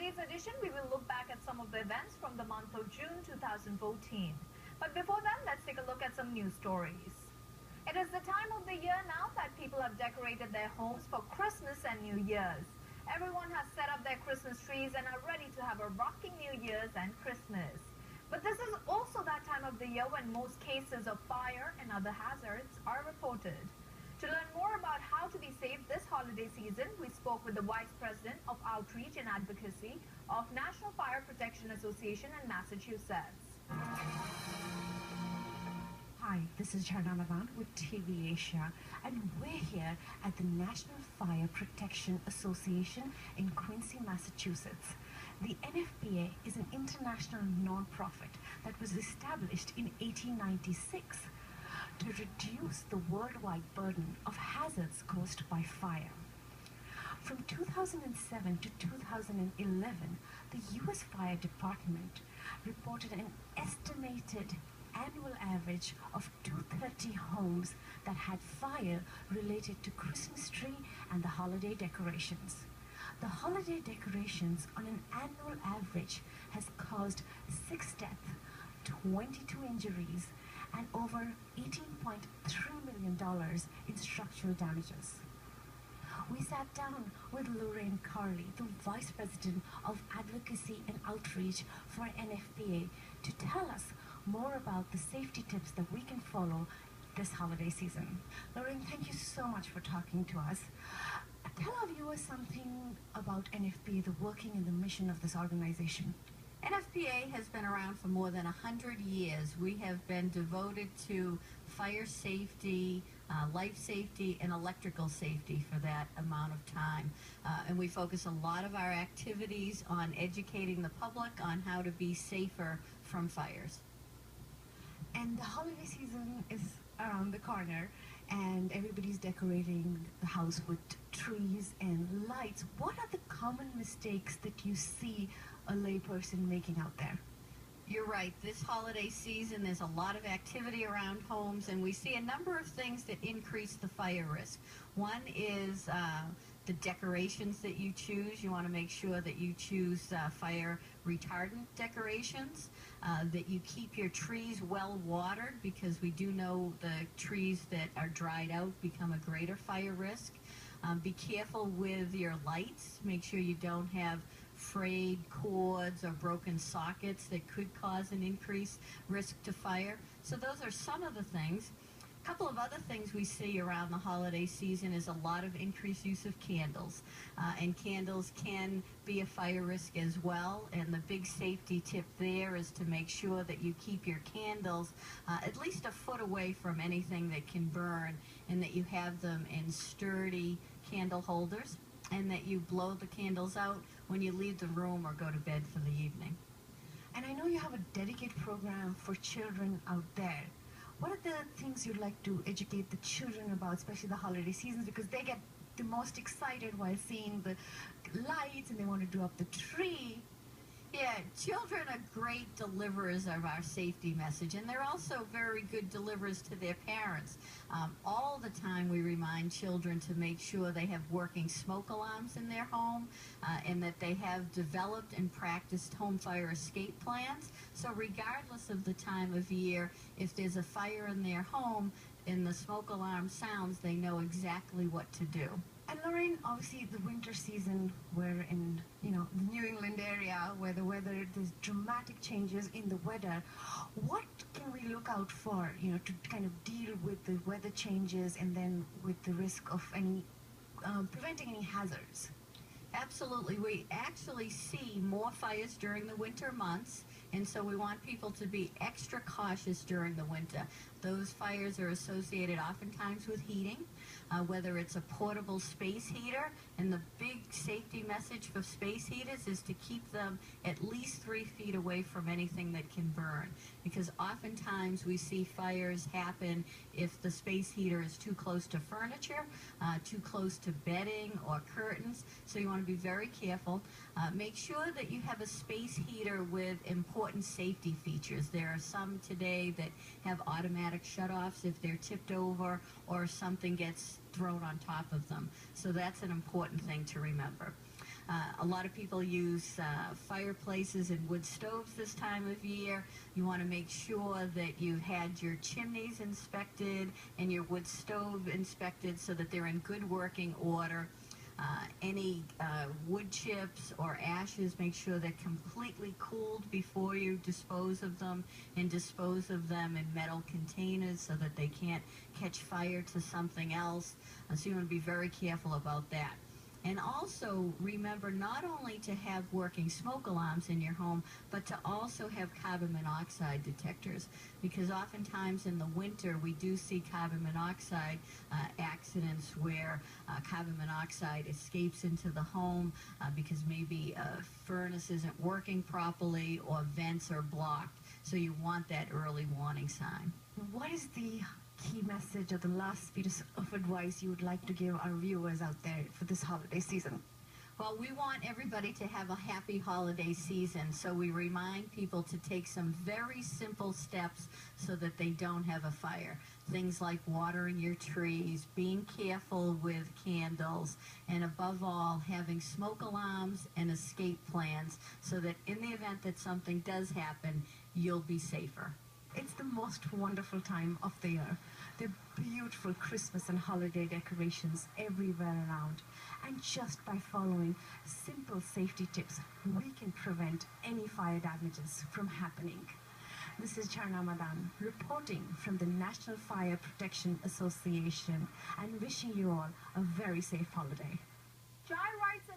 today's edition, we will look back at some of the events from the month of June 2014. But before that, let's take a look at some news stories. It is the time of the year now that people have decorated their homes for Christmas and New Year's. Everyone has set up their Christmas trees and are ready to have a rocking New Year's and Christmas. But this is also that time of the year when most cases of fire and other hazards are reported. To learn more about how to be safe this holiday season, we spoke with the Vice President of Outreach and Advocacy of National Fire Protection Association in Massachusetts. Hi, this is Charnanavan with TV Asia, and we're here at the National Fire Protection Association in Quincy, Massachusetts. The NFPA is an international non-profit that was established in 1896 to reduce the worldwide burden of hazards caused by fire. From 2007 to 2011, the U.S. Fire Department reported an estimated annual average of 230 homes that had fire related to Christmas tree and the holiday decorations. The holiday decorations on an annual average has caused 6 deaths, 22 injuries, and over $18.3 million in structural damages. We sat down with Lorraine Carli, the Vice President of Advocacy and Outreach for NFPA, to tell us more about the safety tips that we can follow this holiday season. Lorraine, thank you so much for talking to us. Tell our viewers something about NFPA, the working and the mission of this organization. NFPA has been around for more than 100 years. We have been devoted to fire safety, life safety, and electrical safety for that amount of time. And we focus a lot of our activities on educating the public on how to be safer from fires. And the holiday season is around the corner, and everybody's decorating the house with trees and lights. What are the common mistakes that you see a layperson making out there? You're right. This holiday season, there's a lot of activity around homes, and we see a number of things that increase the fire risk. One is the decorations that you choose. You want to make sure that you choose fire retardant decorations, that you keep your trees well watered, because we do know the trees that are dried out become a greater fire risk. Be careful with your lights. Make sure you don't have frayed cords or broken sockets that could cause an increased risk to fire. So those are some of the things. A couple of other things we see around the holiday season is a lot of increased use of candles. And candles can be a fire risk as well. And the big safety tip there is to make sure that you keep your candles at least a foot away from anything that can burn, and that you have them in sturdy candle holders, and that you blow the candles out when you leave the room or go to bed for the evening. And I know you have a dedicated program for children out there. What are the things you'd like to educate the children about, especially the holiday seasons, because they get the most excited while seeing the lights and they want to do up the tree? Yeah, children are great deliverers of our safety message, and they're also very good deliverers to their parents. All the time we remind children to make sure they have working smoke alarms in their home, and that they have developed and practiced home fire escape plans. So regardless of the time of year, if there's a fire in their home and the smoke alarm sounds, they know exactly what to do. And Lorraine, obviously the winter season, we're in, the New England area where there's dramatic changes in the weather. What can we look out for, to kind of deal with the weather changes and then with the risk of preventing any hazards? Absolutely. We actually see more fires during the winter months, and so we want people to be extra cautious during the winter. Those fires are associated oftentimes with heating, whether it's a portable space heater, and the big safety message for space heaters is to keep them at least 3 feet away from anything that can burn, because oftentimes we see fires happen if the space heater is too close to furniture, too close to bedding or curtains, so you want to be very careful. Make sure that you have a space heater with important safety features. There are some today that have automatic shutoffs if they're tipped over or something gets thrown on top of them. So that's an important thing to remember. A lot of people use fireplaces and wood stoves this time of year. You want to make sure that you've had your chimneys inspected and your wood stove inspected so that they're in good working order. Any wood chips or ashes, make sure they're completely cooled before you dispose of them, and dispose of them in metal containers so that they can't catch fire to something else. So you want to be very careful about that. And also remember not only to have working smoke alarms in your home, but to also have carbon monoxide detectors, because oftentimes in the winter we do see carbon monoxide accidents where carbon monoxide escapes into the home because maybe a furnace isn't working properly or vents are blocked. So you want that early warning sign. What is the key message or the last piece of advice you would like to give our viewers out there for this holiday season? Well, we want everybody to have a happy holiday season, so we remind people to take some very simple steps so that they don't have a fire. Things like watering your trees, being careful with candles, and above all, having smoke alarms and escape plans so that in the event that something does happen, you'll be safer. It's the most wonderful time of the year. There are beautiful Christmas and holiday decorations everywhere around. And just by following simple safety tips, we can prevent any fire damages from happening. This is Charna Madan reporting from the National Fire Protection Association and wishing you all a very safe holiday. Jai writes in